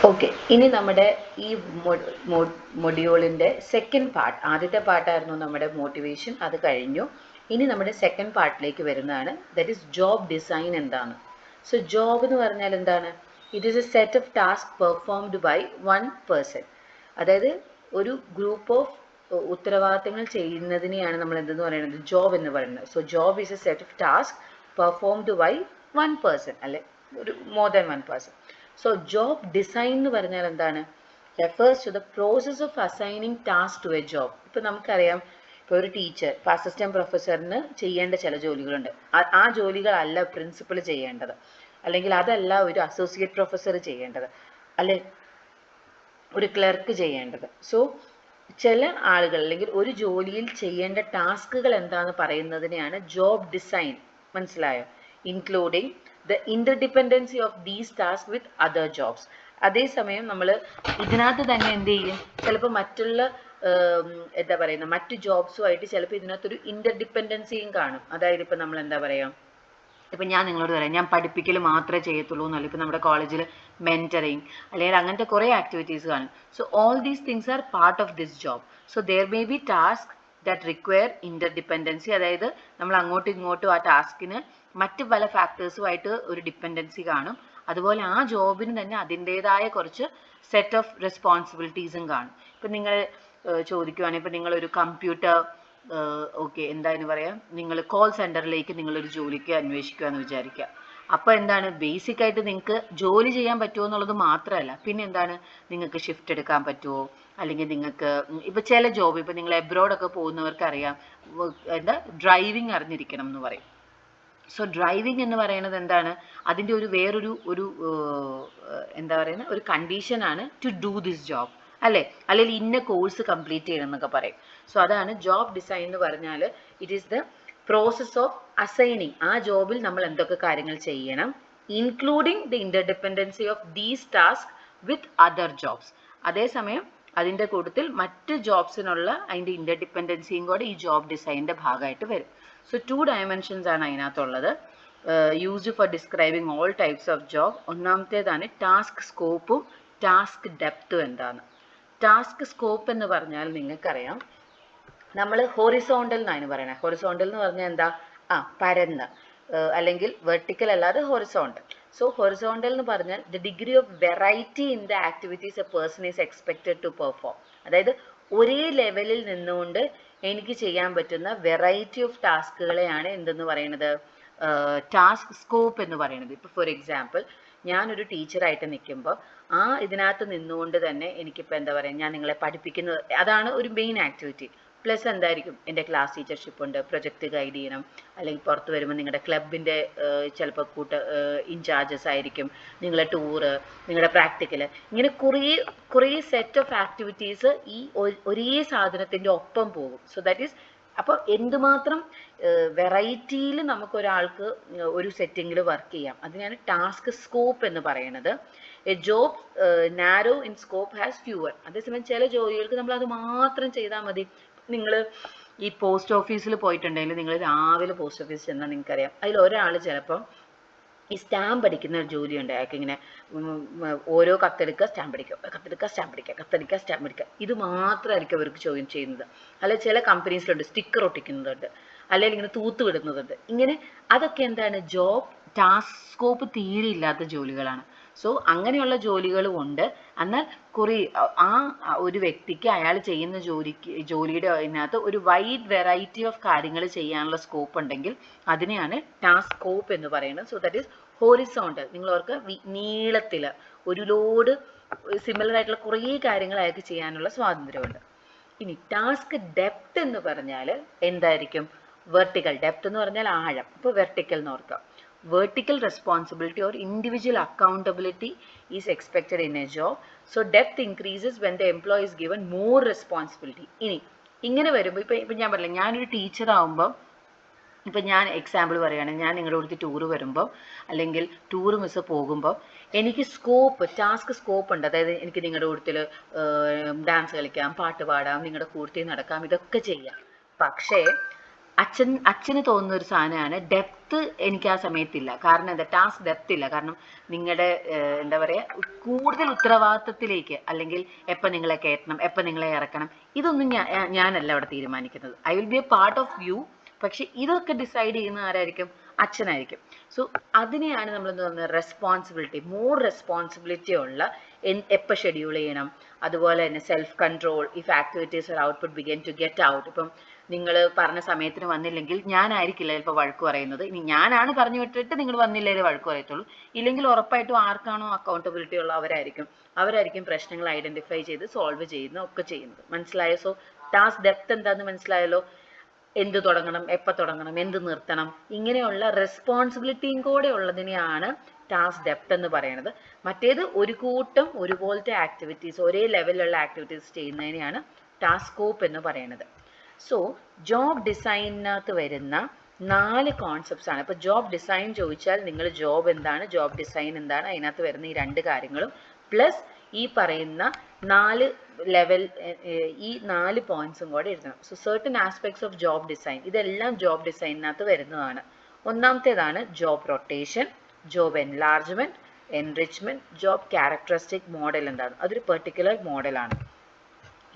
Okay, ഇനി നമ്മുടെ ഈ മൊഡ്യൂളിൻ്റെ സെക്കൻഡ് പാർട്ട്, ആദ്യത്തെ പാർട്ടായിരുന്നു നമ്മുടെ മോട്ടിവേഷൻ, അത് കഴിഞ്ഞു. ഇനി നമ്മുടെ സെക്കൻഡ് പാർട്ടിലേക്ക് വരുന്നതാണ്, ദറ്റ് ഈസ് ജോബ് ഡിസൈൻ എന്താണ്. സോ ജോബ് എന്ന് പറഞ്ഞാൽ എന്താണ്? It is a set of task performed by one person. അതായത് ഒരു ഗ്രൂപ്പ് ഓഫ് ഉത്തരവാദിത്തങ്ങൾ ചെയ്യുന്നതിനെയാണ് നമ്മൾ എന്തെന്ന് പറയുന്നത്? ജോബ് എന്ന് പറയുന്നത്. So job is a set of task performed by one person, അല്ലെ ഒരു more than one person. So job design എന്ന് പറഞ്ഞാൽ എന്താണ്? refers to the process of assigning task to a job. ഇപ്പോൾ നമുക്കറിയാം, ഇപ്പോൾ ഒരു ടീച്ചർ, ഇപ്പോൾ അസിസ്റ്റന്റ് പ്രൊഫസറിന് ചെയ്യേണ്ട ചില ജോലികളുണ്ട്. ആ ജോലികളല്ല പ്രിൻസിപ്പൽ ചെയ്യേണ്ടത്, അല്ലെങ്കിൽ അതല്ല ഒരു അസോസിയേറ്റ് പ്രൊഫസർ ചെയ്യേണ്ടത്, അല്ലെ ഒരു ക്ലർക്ക് ചെയ്യേണ്ടത്. സോ ചില ആളുകൾ അല്ലെങ്കിൽ ഒരു ജോലിയിൽ ചെയ്യേണ്ട ടാസ്കുകൾ എന്താണെന്ന് പറയുന്നതിനെയാണ് ജോബ് ഡിസൈൻ. മനസ്സിലായോ? Including the interdependency of these tasks with other jobs. അതേസമയം നമ്മൾ ഇതിനകത്ത് തന്നെ എന്ത് ചെയ്യും? ചിലപ്പോൾ മറ്റുള്ള എന്താ പറയുന്നത്, മറ്റു ജോബ്സുമായിട്ട് ചിലപ്പോൾ ഇതിനകത്തൊരു ഇൻ്റർഡിപ്പെൻഡൻസിയും കാണും. അതായത് ഇപ്പം നമ്മൾ എന്താ പറയുക, ഇപ്പം ഞാൻ നിങ്ങളോട് പറയാം, ഞാൻ പഠിപ്പിക്കൽ മാത്രമേ ചെയ്യത്തുള്ളൂ എന്നല്ല. ഇപ്പം നമ്മുടെ കോളേജിൽ മെൻറ്ററിങ് അല്ലെങ്കിൽ അങ്ങനത്തെ കുറേ ആക്ടിവിറ്റീസ് കാണും. So all these things are part of this job. So there may be task that require interdependency. അതായത് നമ്മൾ അങ്ങോട്ടും ഇങ്ങോട്ടും ആ ടാസ്കിന് മറ്റ് പല ഫാക്ടേഴ്സുമായിട്ട് ഒരു ഡിപ്പെൻഡൻസി കാണും. അതുപോലെ ആ ജോബിന് തന്നെ അതിൻ്റേതായ കുറച്ച് സെറ്റ് ഓഫ് റെസ്പോൺസിബിലിറ്റീസും കാണും. ഇപ്പം നിങ്ങൾ ചോദിക്കുവാണെങ്കിൽ, ഇപ്പം നിങ്ങളൊരു കമ്പ്യൂട്ടർ ഓക്കെ എന്താന്ന് പറയാം, നിങ്ങൾ കോൾ സെൻറ്ററിലേക്ക് നിങ്ങളൊരു ജോലിക്ക് അന്വേഷിക്കുക എന്ന് വിചാരിക്കുക. അപ്പോൾ എന്താണ്, ബേസിക് ആയിട്ട് നിങ്ങൾക്ക് ജോലി ചെയ്യാൻ പറ്റുമോ എന്നുള്ളത് മാത്രമല്ല, പിന്നെ എന്താണ്, നിങ്ങൾക്ക് ഷിഫ്റ്റ് എടുക്കാൻ പറ്റുമോ, അല്ലെങ്കിൽ നിങ്ങൾക്ക് ഇപ്പോൾ ചില ജോബ്, ഇപ്പോൾ നിങ്ങൾ എബ്രോഡൊക്കെ പോകുന്നവർക്ക് അറിയാം, എന്താ ഡ്രൈവിംഗ് അറിഞ്ഞിരിക്കണം എന്ന് പറയും. സോ ഡ്രൈവിംഗ് എന്ന് പറയുന്നത് എന്താണ്, അതിൻ്റെ വേറൊരു എന്താ പറയുന്നത്, ഒരു കണ്ടീഷനാണ് ടു ഡൂ ദിസ് ജോബ്, അല്ലേ? അല്ലെങ്കിൽ ഇന്ന കോഴ്സ് കംപ്ലീറ്റ് ചെയ്യണം എന്നൊക്കെ പറയും. സോ അതാണ് ജോബ് ഡിസൈൻ എന്ന് പറഞ്ഞാൽ. It is the process of assigning. ആ ജോബിൽ നമ്മൾ എന്തൊക്കെ കാര്യങ്ങൾ ചെയ്യണം, including the interdependency of these task with other jobs. അതേസമയം അതിൻ്റെ കൂട്ടത്തിൽ മറ്റ് ജോബ്സിനുള്ള അതിൻ്റെ ഇൻ്റർഡിപ്പെൻഡൻസിയും കൂടെ ഈ ജോബ് ഡിസൈനിൻ്റെ ഭാഗമായിട്ട് വരും. സോ 2 ഡയമെൻഷൻസ് ആണ് അതിനകത്തുള്ളത്, used for describing all types of job. ഒന്നാമത്തേതാണ് ടാസ്ക് സ്കോപ്പും ടാസ്ക് ഡെപ്തും എന്താണ്. ടാസ്ക് സ്കോപ്പ് എന്ന് പറഞ്ഞാൽ നിങ്ങൾക്കറിയാം, നമ്മൾ ഹൊറിസോണ്ടൽ എന്നാണ് പറയുന്നത്. ഹൊറിസോണ്ടൽ എന്ന് പറഞ്ഞാൽ എന്താ? പരന്ന്, അല്ലെങ്കിൽ വെർട്ടിക്കൽ അല്ലാതെ ഹൊറിസോണ്ടൽ. സോ ഹൊറിസോണ്ടൽ എന്ന് പറഞ്ഞാൽ the degree of variety in the activities a person is expected to perform. അതായത് ഒരേ ലെവലിൽ നിന്നുകൊണ്ട് എനിക്ക് ചെയ്യാൻ പറ്റുന്ന വെറൈറ്റി ഓഫ് ടാസ്കുകളെയാണ് എന്തെന്ന് പറയുന്നത്, ടാസ്ക് സ്കോപ്പ് എന്ന് പറയുന്നത്. ഇപ്പോൾ ഫോർ എക്സാമ്പിൾ, ഞാനൊരു ടീച്ചറായിട്ട് നിൽക്കുമ്പോൾ ഇതിനകത്ത് നിന്നുകൊണ്ട് തന്നെ എനിക്കിപ്പോൾ എന്താ പറയുക, ഞാൻ നിങ്ങളെ പഠിപ്പിക്കുന്നത്, അതാണ് ഒരു മെയിൻ ആക്ടിവിറ്റി. പ്ലസ് എന്തായിരിക്കും, എൻ്റെ ക്ലാസ് ടീച്ചർഷിപ്പ് ഉണ്ട്, പ്രൊജക്റ്റ് ഗൈഡ് ചെയ്യണം, അല്ലെങ്കിൽ പുറത്ത് വരുമ്പോൾ നിങ്ങളുടെ ക്ലബിൻ്റെ ചിലപ്പോൾ ഇൻചാർജസ് ആയിരിക്കും, നിങ്ങളെ ടൂറ്, നിങ്ങളുടെ പ്രാക്ടിക്കൽ, ഇങ്ങനെ കുറേ സെറ്റ് ഓഫ് ആക്ടിവിറ്റീസ് ഈ ഒരേ സാധനത്തിൻ്റെ ഒപ്പം പോകും. സോ ദാറ്റ് ഈസ്, അപ്പോൾ എന്തുമാത്രം വെറൈറ്റിയിൽ നമുക്കൊരാൾക്ക് ഒരു സെറ്റിങ്ങിൽ വർക്ക് ചെയ്യാം, അതിനാണ് ടാസ്ക് സ്കോപ്പ് എന്ന് പറയുന്നത്. A job narrow in scope has fewer. അതേസമയം ചില ജോലികൾക്ക് നമ്മൾ അത് മാത്രം ചെയ്താൽ മതി. നിങ്ങൾ ഈ പോസ്റ്റ് ഓഫീസിൽ പോയിട്ടുണ്ടെങ്കിൽ, നിങ്ങൾ രാവിലെ പോസ്റ്റ് ഓഫീസിൽ ചെന്നാൽ നിങ്ങൾക്കറിയാം, അതിൽ ഒരാൾ ചിലപ്പം ഈ സ്റ്റാമ്പ് അടിക്കുന്ന ഒരു ജോലിയുണ്ട്. അയാൾക്ക് ഇങ്ങനെ ഓരോ കത്തെടുക്കുക, സ്റ്റാമ്പ് അടിക്കുക, കത്തെടുക്കുക, സ്റ്റാമ്പ് അടിക്കുക, കത്തടിക്കുക, സ്റ്റാമ്പ് അടിക്കുക, ഇത് മാത്രമായിരിക്കും അവർക്ക് ചോദ്യം ചെയ്യുന്നത്. അല്ലെങ്കിൽ ചില കമ്പനീസിലുണ്ട് സ്റ്റിക്കർ ഒട്ടിക്കുന്നതുണ്ട്, അല്ലെങ്കിൽ ഇങ്ങനെ തൂത്ത് വിടുന്നതുണ്ട്. ഇങ്ങനെ അതൊക്കെ എന്താണ്, ജോബ് ടാസ്ക് സ്കോപ്പ് തീരെ ഇല്ലാത്ത ജോലികളാണ്. സോ അങ്ങനെയുള്ള ജോലികളും ഉണ്ട്. എന്നാൽ ഒരു വ്യക്തിക്ക് അയാൾ ചെയ്യുന്ന ജോലിയുടെ അതിനകത്ത് ഒരു വൈഡ് വെറൈറ്റി ഓഫ് കാര്യങ്ങൾ ചെയ്യാനുള്ള സ്കോപ്പ് ഉണ്ടെങ്കിൽ അതിനെയാണ് ടാസ്ക് സ്കോപ്പ് എന്ന് പറയുന്നത്. So that is horizontal. നിങ്ങൾ ഓർക്ക് നീളത്തിൽ ഒരു ലോഡ് സിമിലർ ആയിട്ടുള്ള കുറേ കാര്യങ്ങൾ അയാൾക്ക് ചെയ്യാനുള്ള സ്വാതന്ത്ര്യമുണ്ട്. ഇനി ടാസ്ക് ഡെപ്ത് എന്ന് പറഞ്ഞാൽ എന്തായിരിക്കും? വെർട്ടിക്കൽ. ഡെപ്ത് എന്ന് പറഞ്ഞാൽ ആഴം. ഇപ്പോൾ വെർട്ടിക്കൽ എന്ന് ഓർക്കാം. Vertical responsibility or individual accountability is expected in a job. So depth increases when the employee is given more responsibility. ഇങ്ങനെ വരുമ്പോൾ ഇപ്പം ഞാൻ പറഞ്ഞില്ല, ഞാനൊരു ടീച്ചർ ആകുമ്പോൾ, ഇപ്പം ഞാൻ എക്സാമ്പിൾ പറയുകയാണെങ്കിൽ, ഞാൻ നിങ്ങളുടെ അടുത്ത് ടൂറ് വരുമ്പോൾ അല്ലെങ്കിൽ ടൂർ മിസ് പോകുമ്പോൾ എനിക്ക് ടാസ്ക് സ്കോപ്പ് ഉണ്ട്. അതായത് എനിക്ക് നിങ്ങളുടെ കൂട്ടത്തിൽ ഡാൻസ് കളിക്കാം, പാട്ട് പാടാം, നിങ്ങളുടെ കൂട്ടത്തിൽ നടക്കാം, ഇതൊക്കെ ചെയ്യാം. പക്ഷേ അച്ഛന് തോന്നുന്ന ഒരു സാധനമാണ് ഡെപ്ത്. എനിക്ക് ആ സമയത്തില്ല. കാരണം എന്താ, ടാസ്ക് ഡെപ്ത് ഇല്ല. കാരണം നിങ്ങളുടെ എന്താ പറയുക, കൂടുതൽ ഉത്തരവാദിത്തത്തിലേക്ക്, അല്ലെങ്കിൽ എപ്പോൾ നിങ്ങളെ കയറ്റണം, എപ്പോൾ നിങ്ങളെ ഇറക്കണം, ഇതൊന്നും ഞാനല്ല അവിടെ തീരുമാനിക്കുന്നത്. I will be a part of you. പക്ഷെ ഇതൊക്കെ ഡിസൈഡ് ചെയ്യുന്ന ആരായിരിക്കും? അച്ഛനായിരിക്കും. സോ അതിനെയാണ് നമ്മൾ എന്താ പറയുന്നത്, റെസ്പോൺസിബിലിറ്റി, മോർ റെസ്പോൺസിബിലിറ്റി ഉള്ള എപ്പോൾ ഷെഡ്യൂൾ ചെയ്യണം, അതുപോലെ തന്നെ self control, if activities or output begin to get out. ഇപ്പം നിങ്ങൾ പറഞ്ഞ സമയത്തിന് വന്നില്ലെങ്കിൽ ഞാനായിരിക്കില്ല ചിലപ്പോൾ വഴക്ക് പറയുന്നത്. ഇനി ഞാനാണ് പറഞ്ഞു വിട്ടിട്ട് നിങ്ങൾ വന്നില്ലെങ്കിൽ വഴക്ക് പറയത്തുള്ളൂ. ഇല്ലെങ്കിൽ ഉറപ്പായിട്ടും ആർക്കാണോ അക്കൗണ്ടബിലിറ്റി ഉള്ള അവരായിരിക്കും പ്രശ്നങ്ങൾ ഐഡന്റിഫൈ ചെയ്ത് സോൾവ് ചെയ്യുന്ന ഒക്കെ ചെയ്യുന്നത്. മനസ്സിലായോ? സോ ടാസ്ക് ഡെപ്ത് എന്താണെന്ന് മനസ്സിലായല്ലോ. എന്ത് തുടങ്ങണം, എപ്പോൾ തുടങ്ങണം, എന്ത് നിർത്തണം, ഇങ്ങനെയുള്ള റെസ്പോൺസിബിലിറ്റിയും കൂടെ ഉള്ളതിനെയാണ് ടാസ്ക് ഡെപ്ത് എന്ന് പറയുന്നത്. മറ്റേത് ഒരു കൂട്ടം ഒരുപോലത്തെ ആക്ടിവിറ്റീസ്, ഒരേ ലെവലിലുള്ള ആക്ടിവിറ്റീസ് ചെയ്യുന്നതിനെയാണ് ടാസ്ക് സ്കോപ്പ് എന്ന് പറയുന്നത്. സോ ജോബ് ഡിസൈനിനകത്ത് വരുന്ന 4 കോൺസെപ്റ്റ്സ് ആണ്. ഇപ്പോൾ ജോബ് ഡിസൈൻ ചോദിച്ചാൽ നിങ്ങൾ ജോബ് എന്താണ്, ജോബ് ഡിസൈൻ എന്താണ്, അതിനകത്ത് വരുന്ന ഈ 2 കാര്യങ്ങളും പ്ലസ് ഈ പറയുന്ന 4 ലെവൽ, ഈ 4 പോയിന്റ്സും കൂടെ എഴുതണം. So certain aspects of job design, ഇതെല്ലാം ജോബ് ഡിസൈനിനകത്ത് വരുന്നതാണ്. ഒന്നാമത്തേതാണ് job rotation, job enlargement, enrichment, job characteristic model. എന്താണ്? അതൊരു പെർട്ടിക്കുലർ മോഡലാണ്.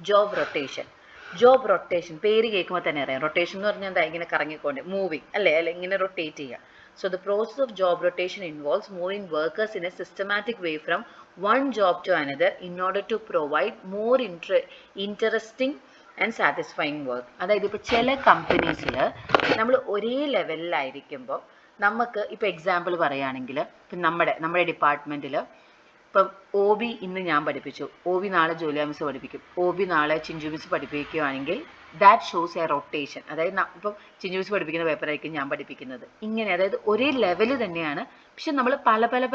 ജോബ് റൊട്ടേഷൻ പേര് കേൾക്കുമ്പോൾ തന്നെ അറിയാം. റൊട്ടേഷൻ എന്ന് പറഞ്ഞാൽ എന്താ? ഇങ്ങനെ കറങ്ങിക്കൊണ്ട് മൂവിങ് അല്ലേ, അല്ലെ ഇങ്ങനെ റൊട്ടേറ്റ് ചെയ്യുക. So the process of job rotation involves moving workers in a systematic way from one job to another in order to provide more interesting and satisfying work. അതായത് ഇപ്പോൾ ചില കമ്പനീസിൽ നമ്മൾ ഒരേ ലെവലിലായിരിക്കുമ്പോൾ നമുക്ക് ഇപ്പോൾ എക്സാമ്പിൾ പറയുകയാണെങ്കിൽ, ഇപ്പം നമ്മുടെ ഡിപ്പാർട്ട്മെൻറ്റിൽ ഇപ്പം OB ഇന്ന് ഞാൻ പഠിപ്പിച്ചു, OB നാളെ ജോലിയ മിസ് പഠിപ്പിക്കും, OB നാളെ ചിഞ്ചു മിസ് പഠിപ്പിക്കുകയാണെങ്കിൽ ദാറ്റ് ഷോസ് എ റൊട്ടേഷൻ. അതായത് ഇപ്പം ചിഞ്ചു മിസ് പഠിപ്പിക്കുന്ന പേപ്പറായിരിക്കും ഞാൻ പഠിപ്പിക്കുന്നത്. ഇങ്ങനെ അതായത് ഒരേ ലെവൽ തന്നെയാണ്, പക്ഷെ നമ്മൾ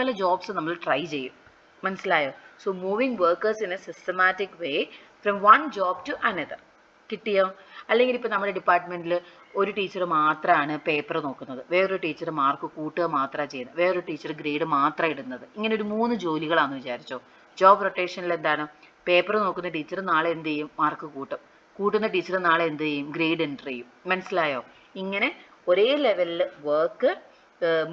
പല ജോബ്സ് നമ്മൾ ട്രൈ ചെയ്യും. മനസ്സിലായോ? So moving workers in a systematic way from one job to another. കിട്ടിയോ? അല്ലെങ്കിൽ ഇപ്പോൾ നമ്മുടെ ഡിപ്പാർട്ട്മെൻറ്റിൽ ഒരു ടീച്ചർ മാത്രമാണ് പേപ്പർ നോക്കുന്നത്, വേറൊരു ടീച്ചർ മാർക്ക് കൂട്ടുക മാത്രമാണ് ചെയ്യുന്നത്, വേറൊരു ടീച്ചർ ഗ്രേഡ് മാത്രം ഇടുന്നത്. ഇങ്ങനെ ഒരു 3 ജോലികളാണെന്ന് വിചാരിച്ചോ. ജോബ് റൊട്ടേഷനിൽ എന്താണ്? പേപ്പർ നോക്കുന്ന ടീച്ചർ നാളെ എന്ത് ചെയ്യും? മാർക്ക് കൂട്ടുന്ന ടീച്ചർ നാളെ എന്ത് ചെയ്യും? ഗ്രേഡ് എൻറ്റർ ചെയ്യും. മനസ്സിലായോ? ഇങ്ങനെ ഒരേ ലെവലിൽ വർക്ക്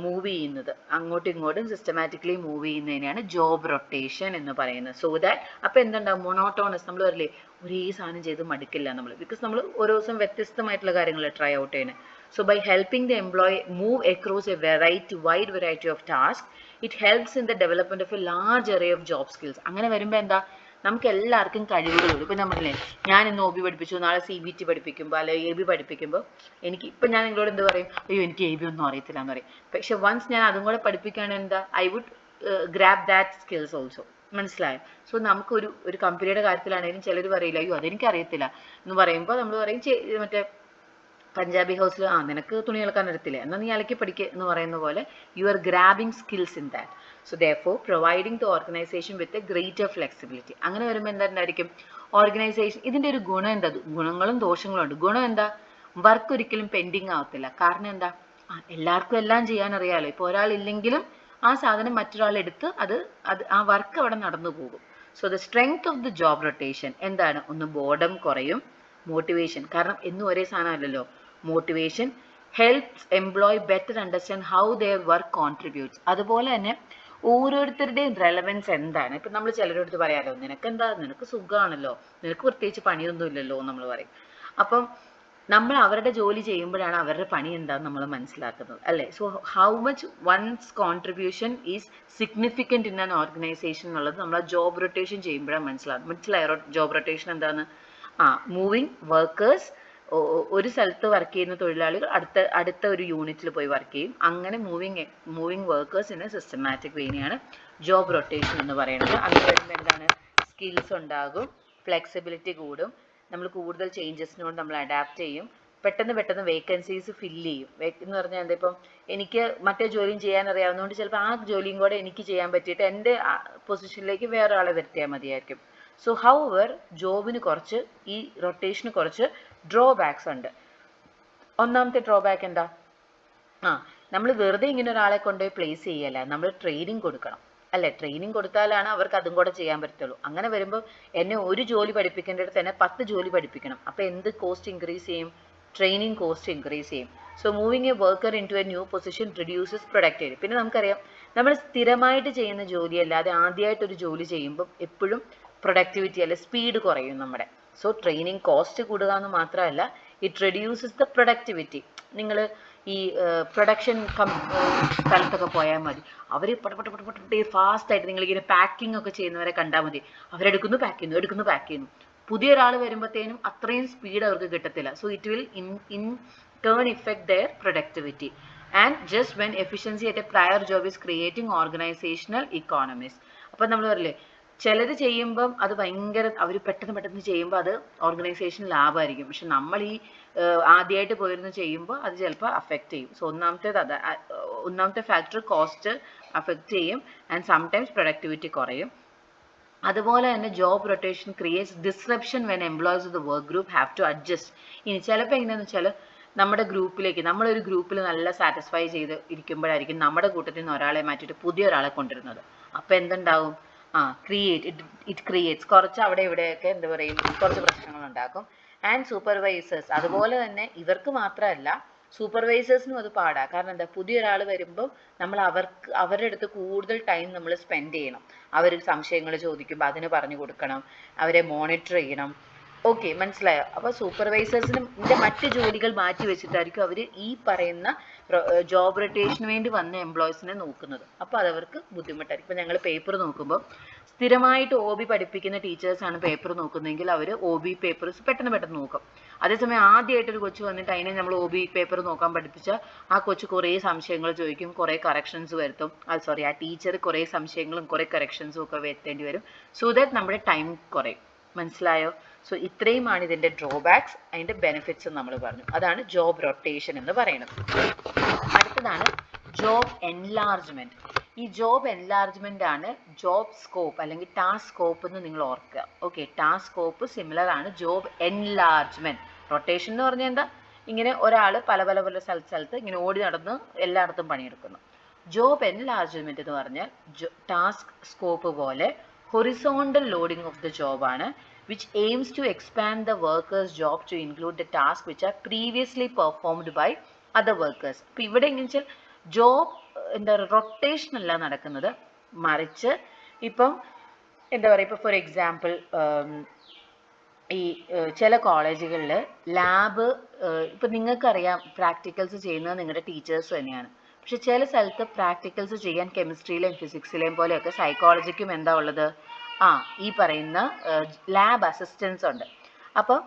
മൂവ് ചെയ്യുന്നത്, അങ്ങോട്ടും ഇങ്ങോട്ടും സിസ്റ്റമാറ്റിക്കലി മൂവ് ചെയ്യുന്നതിനെയാണ് ജോബ് റൊട്ടേഷൻ എന്ന് പറയുന്നത്. സോ ദാറ്റ് അപ്പോൾ എന്തുണ്ടാവും? മൊണോട്ടോണസ്. നമ്മൾ പറയില്ലേ ഒരേ സാധനം ചെയ്ത് മടുക്കില്ല നമ്മൾ, ബിക്കോസ് നമ്മൾ ഓരോ ദിവസം വ്യത്യസ്തമായിട്ടുള്ള കാര്യങ്ങൾ ട്രൈ ഔട്ട് ചെയ്യണം. So by helping the employee move across a wide variety of task, it helps in the development of a large array of job skills. അങ്ങനെ വരുമ്പോൾ എന്താ? നമുക്ക് എല്ലാവർക്കും കഴിവുകളുണ്ട്. ഇപ്പം നമ്മളല്ലേ, ഞാൻ ഇന്ന് OB പഠിപ്പിച്ചു, നാളെ CBT പഠിപ്പിക്കുമ്പോൾ അല്ലെങ്കിൽ AB പഠിപ്പിക്കുമ്പോൾ ഇപ്പം ഞാൻ നിങ്ങളോട് എന്ത് പറയും? അയ്യോ എനിക്ക് AB ഒന്നും അറിയത്തില്ല എന്ന് പറയും. പക്ഷെ വൺസ് ഞാൻ അതും കൂടെ പഠിപ്പിക്കുകയാണെങ്കിൽ എന്താ? I would grab that skills also. മനസ്സിലായോ? സോ നമുക്ക് ഒരു കമ്പനിയുടെ കാര്യത്തിലാണെങ്കിലും ചിലർ പറയില്ല അയ്യോ അതെനിക്ക് അറിയത്തില്ല എന്ന് പറയുമ്പോൾ നമ്മൾ പറയും മറ്റേ പഞ്ചാബി ഹൗസിൽ നിനക്ക് തുണി അലക്കാൻ അറിയത്തില്ല, എന്നാൽ നീ അലക്കി പഠിക്കുക എന്ന് പറയുന്ന പോലെ you are grabbing skills in that. So therefore providing the organisation with a greater flexibility. അങ്ങനെ വരുമ്പോൾ എന്തായിരിക്കും ഓർഗനൈസേഷൻ? ഇതിൻ്റെ ഒരു ഗുണം എന്താ? ഗുണങ്ങളും ദോഷങ്ങളും ഉണ്ട്. ഗുണം എന്താ? വർക്ക് ഒരിക്കലും പെൻഡിങ് ആവത്തില്ല. കാരണം എന്താ? എല്ലാവർക്കും എല്ലാം ചെയ്യാൻ അറിയാമല്ലോ. ഇപ്പോൾ ഒരാളില്ലെങ്കിലും ആ സാധനം മറ്റൊരാൾ എടുത്ത് അത് ആ വർക്ക് അവിടെ നടന്നു പോകും. So the strength of the job rotation എന്താണ്? ഒന്ന് ബോർഡം കുറയും, മോട്ടിവേഷൻ, കാരണം എന്നും ഒരേ സാധനമല്ലല്ലോ. Motivation helps employ better understand how their work contributes. അതുപോലെ തന്നെ ഓരോരുത്തരുടെയും റെലവൻസ് എന്താണ്? ഇപ്പം നമ്മൾ ചിലരോട് പറയാമല്ലോ നിനക്കെന്താ, നിനക്ക് സുഖമാണല്ലോ, നിനക്ക് പ്രത്യേകിച്ച് പണിയൊന്നും ഇല്ലല്ലോ നമ്മൾ പറയും. അപ്പം നമ്മൾ അവരുടെ ജോലി ചെയ്യുമ്പോഴാണ് അവരുടെ പണി എന്താണെന്ന് നമ്മൾ മനസ്സിലാക്കുന്നത്, അല്ലേ? So how much one's contribution is significant in an organization എന്നുള്ളത് നമ്മൾ ആ ജോബ് റൊട്ടേഷൻ ചെയ്യുമ്പോഴാണ് മനസ്സിലായോ? ജോബ് റൊട്ടേഷൻ എന്താണ്? മൂവിങ് വർക്കേഴ്സ്, ഒരു സ്ഥലത്ത് വർക്ക് ചെയ്യുന്ന തൊഴിലാളികൾ അടുത്ത ഒരു യൂണിറ്റിൽ പോയി വർക്ക് ചെയ്യും. അങ്ങനെ moving workers in a systematic വേനെയാണ് ജോബ് റൊട്ടേഷൻ എന്ന് പറയുന്നത്. അങ്ങനെ വരുമ്പോൾ എന്താണ്? സ്കിൽസ് ഉണ്ടാകും, ഫ്ലെക്സിബിലിറ്റി കൂടും, നമ്മൾ കൂടുതൽ ചേഞ്ചസിനോട് നമ്മൾ അഡാപ്റ്റ് ചെയ്യും, പെട്ടെന്ന് വേക്കൻസീസ് ഫില്ല് ചെയ്യും. എന്ന് പറഞ്ഞാൽ എന്താ? ഇപ്പം എനിക്ക് മറ്റേ ജോലിയും ചെയ്യാൻ അറിയാവുന്നതുകൊണ്ട് ചിലപ്പോൾ ആ ജോലിയും കൂടെ എനിക്ക് ചെയ്യാൻ പറ്റിയിട്ട് എൻ്റെ പൊസിഷനിലേക്ക് വേറെ ആളെ വരുത്തിയാൽ മതിയായിരിക്കും. സോ ഹൗവർ ജോബിന് കുറച്ച്, ഈ റൊട്ടേഷന് കുറച്ച് ഡ്രോബാക്സ് ഉണ്ട്. ഒന്നാമത്തെ ഡ്രോബാക്ക് എന്താ? നമ്മൾ വെറുതെ ഇങ്ങനെ ഒരാളെ കൊണ്ടുപോയി പ്ലേസ് ചെയ്യല്ല, നമ്മൾ ട്രെയിനിങ് കൊടുക്കണം, അല്ലെ? ട്രെയിനിങ് കൊടുത്താലാണ് അവർക്ക് അതും കൂടെ ചെയ്യാൻ പറ്റുള്ളൂ. അങ്ങനെ വരുമ്പോൾ എന്നെ ഒരു ജോലി പഠിപ്പിക്കേണ്ടടുത്ത് തന്നെ 10 ജോലി പഠിപ്പിക്കണം. അപ്പോൾ എന്ത് കോസ്റ്റ് ഇൻക്രീസ് ചെയ്യും? ട്രെയിനിങ് കോസ്റ്റ് ഇൻക്രീസ് ചെയ്യും. So moving a worker in to a new position reduces productivity. പിന്നെ നമുക്കറിയാം നമ്മൾ സ്ഥിരമായിട്ട് ചെയ്യുന്ന ജോലി അല്ലാതെ ആദ്യമായിട്ടൊരു ജോലി ചെയ്യുമ്പം എപ്പോഴും പ്രൊഡക്ടിവിറ്റി അല്ലെ സ്പീഡ് കുറയും നമ്മുടെ. സോ ട്രെയിനിങ് കോസ്റ്റ് കൂടുക എന്ന് മാത്രമല്ല, ഇറ്റ് റെഡ്യൂസസ് ദ പ്രൊഡക്ടിവിറ്റി. നിങ്ങൾ ഈ പ്രൊഡക്ഷൻ സ്ഥലത്തൊക്കെ പോയാൽ മതി, അവർ പട്ട ഫാസ്റ്റായിട്ട് നിങ്ങളിങ്ങനെ പാക്കിംഗ് ഒക്കെ ചെയ്യുന്നവരെ കണ്ടാൽ മതി. അവരെടുക്കുന്നു പാക്ക് ചെയ്യുന്നു, എടുക്കുന്നു പാക്ക് ചെയ്യുന്നു. പുതിയ ഒരാൾ വരുമ്പോഴത്തേനും അത്രയും സ്പീഡ് അവർക്ക് കിട്ടത്തില്ല. So it will in turn affect their productivity. And just when efficiency at a prior job is creating organizational economies. അപ്പോൾ നമ്മൾ പറയില്ലേ, ചിലത് ചെയ്യുമ്പം അത് ഭയങ്കര അവർ പെട്ടെന്ന് ചെയ്യുമ്പോൾ അത് ഓർഗനൈസേഷൻ ലാഭമായിരിക്കും. പക്ഷെ നമ്മൾ ഈ ആദ്യമായിട്ട് പോയിരുന്ന് ചെയ്യുമ്പോൾ അത് ചിലപ്പോൾ അഫക്റ്റ് ചെയ്യും. സോ ഒന്നാമത്തെ ഫാക്ടർ കോസ്റ്റ് അഫക്റ്റ് ചെയ്യും. ആൻഡ് സംടൈംസ് പ്രൊഡക്ടിവിറ്റി കുറയും. അതുപോലെ തന്നെ job rotation creates disruption when employees of the work group have to adjust. ഇനി ചിലപ്പോൾ എങ്ങനെയാണെന്ന് വെച്ചാൽ നമ്മുടെ ഗ്രൂപ്പിലേക്ക് നമ്മളൊരു ഗ്രൂപ്പിൽ നല്ല സാറ്റിസ്ഫൈ ചെയ്ത് ഇരിക്കുമ്പോഴായിരിക്കും നമ്മുടെ കൂട്ടത്തിൽ നിന്ന് ഒരാളെ മാറ്റിയിട്ട് പുതിയ ഒരാളെ കൊണ്ടുവരുന്നത്. അപ്പോൾ എന്തുണ്ടാവും? ഇറ്റ് ക്രിയേറ്റ്സ് കുറച്ച് അവിടെ ഇവിടെയൊക്കെ എന്താ പറയും, കുറച്ച് പ്രശ്നങ്ങളുണ്ടാക്കും. ആൻഡ് സൂപ്പർവൈസേഴ്സ് അതുപോലെ തന്നെ ഇവർക്ക് മാത്രമല്ല, സൂപ്പർവൈസേഴ്സിനും അത് പാടാം. കാരണം എന്താ, പുതിയൊരാൾ വരുമ്പോൾ നമ്മൾ അവരുടെ അടുത്ത് കൂടുതൽ ടൈം നമ്മൾ സ്പെൻഡ് ചെയ്യണം. അവർ സംശയങ്ങൾ ചോദിക്കുമ്പോൾ അതിന് പറഞ്ഞു കൊടുക്കണം, അവരെ മോണിറ്റർ ചെയ്യണം. ഓക്കെ, മനസ്സിലായോ? അപ്പോൾ സൂപ്പർവൈസേഴ്സിനും മറ്റ് ജോലികൾ മാറ്റി വെച്ചിട്ടായിരിക്കും അവർ ഈ പറയുന്ന ജോബ് റൊട്ടേഷന് വേണ്ടി വന്ന എംപ്ലോയീസിനെ നോക്കുന്നത്. അപ്പോൾ അതവർക്ക് ബുദ്ധിമുട്ടായിരിക്കും. ഇപ്പോൾ ഞങ്ങൾ പേപ്പർ നോക്കുമ്പോൾ സ്ഥിരമായിട്ട് OB പഠിപ്പിക്കുന്ന ടീച്ചേഴ്സാണ് പേപ്പർ നോക്കുന്നതെങ്കിൽ അവർ OB പേപ്പേഴ്സ് പെട്ടെന്ന് നോക്കും. അതേസമയം ആദ്യമായിട്ടൊരു കൊച്ചു വന്നിട്ട് അതിനെ നമ്മൾ OB പേപ്പർ നോക്കാൻ പഠിപ്പിച്ചാൽ ആ കൊച്ചു കുറേ സംശയങ്ങൾ ചോദിക്കും, കുറേ കറക്ഷൻസ് വരുത്തും. ആ ടീച്ചർ കുറേ സംശയങ്ങളും കുറേ കറക്ഷൻസും ഒക്കെ വരുത്തേണ്ടി വരും. സോ ദാറ്റ് നമ്മുടെ ടൈം കുറയും. മനസ്സിലായോ? സോ ഇത്രയുമാണ് ഇതിൻ്റെ ഡ്രോബാക്സ്. അതിൻ്റെ ബെനിഫിറ്റ്സും നമ്മൾ പറഞ്ഞു. അതാണ് ജോബ് റൊട്ടേഷൻ എന്ന് പറയുന്നത്. അടുത്തതാണ് ജോബ് എൻലാർജ്മെൻറ്റ്. ഈ ജോബ് എൻലാർജ്മെൻ്റ് ആണ് ജോബ് സ്കോപ്പ് അല്ലെങ്കിൽ ടാസ്ക് സ്കോപ്പ് എന്ന് നിങ്ങൾ ഓർക്കുക. ഓക്കെ, ടാസ്ക് സ്കോപ്പ് സിമിലർ ആണ് ജോബ് എൻലാർജ്മെൻറ്റ്. റൊട്ടേഷൻ എന്ന് പറഞ്ഞാൽ എന്താ? ഇങ്ങനെ ഒരാൾ പല സ്ഥലത്ത് ഇങ്ങനെ ഓടി നടന്ന് എല്ലായിടത്തും പണിയെടുക്കുന്നു. ജോബ് എൻലാർജ്മെൻറ്റ് എന്ന് പറഞ്ഞാൽ ടാസ്ക് സ്കോപ്പ് പോലെ horizontal loading of the job ആണ്, which aims to expand the workers' job to include the tasks which are previously performed by other workers. അപ്പോൾ ഇവിടെ എങ്ങനെ വെച്ചാൽ ജോബ് റൊട്ടേഷൻ അല്ല നടക്കുന്നത്, മറിച്ച് ഇപ്പം എന്താ പറയുക, ഇപ്പോൾ ഫോർ എക്സാമ്പിൾ ഈ ചില കോളേജുകളിൽ ലാബ്, ഇപ്പം നിങ്ങൾക്കറിയാം പ്രാക്ടിക്കൽസ് ചെയ്യുന്നത് നിങ്ങളുടെ ടീച്ചേഴ്സ് തന്നെയാണ്. പക്ഷെ ചില സ്ഥലത്ത് പ്രാക്ടിക്കൽസ് ചെയ്യാൻ കെമിസ്ട്രിയിലെയും ഫിസിക്സിലെയും പോലെയൊക്കെ സൈക്കോളജിക്കും എന്താ ഉള്ളത്? ഈ പറയുന്ന ലാബ് അസിസ്റ്റൻസ് ഉണ്ട്. അപ്പോൾ